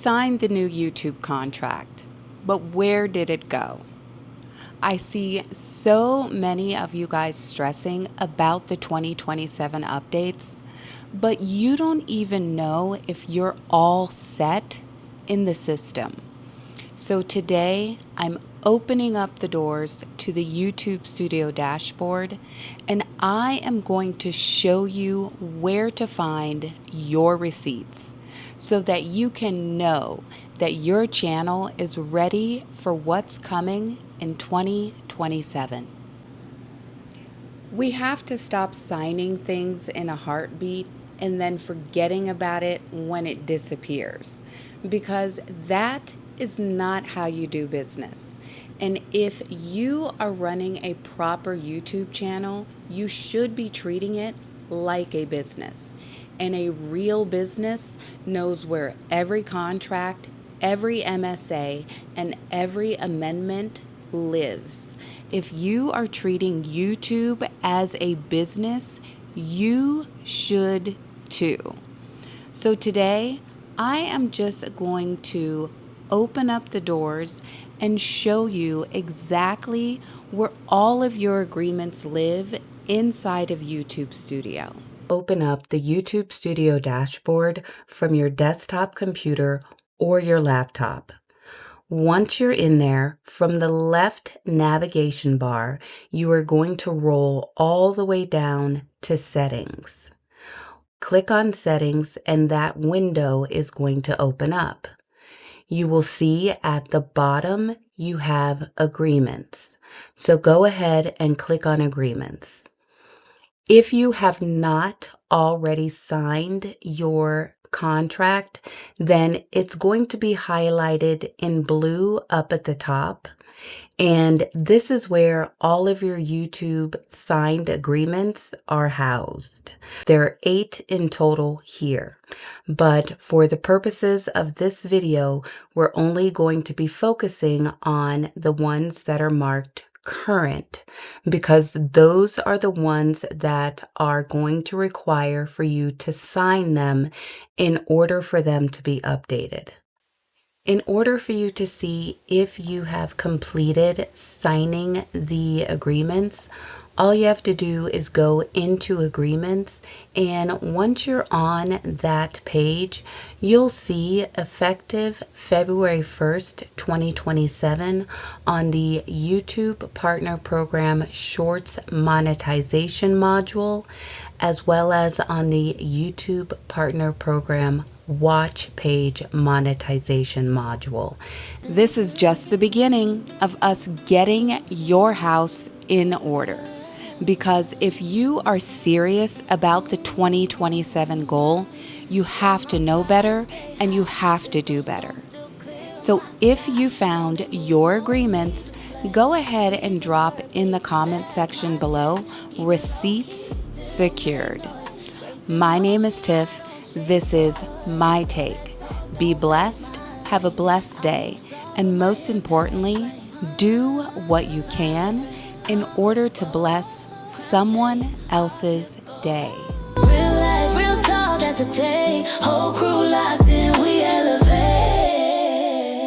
signed the new YouTube contract, but where did it go? I see so many of you guys stressing about the 2027 updates, but you don't even know if you're all set in the system. So today, I'm opening up the doors to the YouTube Studio dashboard, and I am going to show you where to find your receipts so that you can know that your channel is ready for what's coming in 2027. We have to stop signing things in a heartbeat and then forgetting about it when it disappears, because that is not how you do business. And if you are running a proper YouTube channel, you should be treating it like a business. And a real business knows where every contract, every MSA, and every amendment lives. If you are treating YouTube as a business, you should too. So today, I am just going to open up the doors and show you exactly where all of your agreements live inside of YouTube Studio. Open up the YouTube Studio dashboard from your desktop computer or your laptop. Once you're in there, from the left navigation bar, you are going to roll all the way down to Settings. Click on Settings and that window is going to open up. You will see at the bottom you have Agreements. So go ahead and click on Agreements. If you have not already signed your contract, then it's going to be highlighted in blue up at the top. And this is where all of your YouTube signed agreements are housed. There are 8 in total here, but for the purposes of this video, we're only going to be focusing on the ones that are marked current, because those are the ones that are going to require for you to sign them in order for them to be updated. In order for you to see if you have completed signing the agreements, all you have to do is go into agreements, and once you're on that page, you'll see effective February 1st, 2027 on the YouTube Partner Program Shorts Monetization module, as well as on the YouTube Partner Program Watch Page Monetization module. This is just the beginning of us getting your house in order. Because if you are serious about the 2027 goal, you have to know better and you have to do better. So if you found your agreements, go ahead and drop in the comment section below, receipts secured. My name is Tiff. This is my take. Be blessed, have a blessed day, and most importantly, do what you can in order to bless someone else's day. Real life, real talk, that's a take. Whole crew locked in.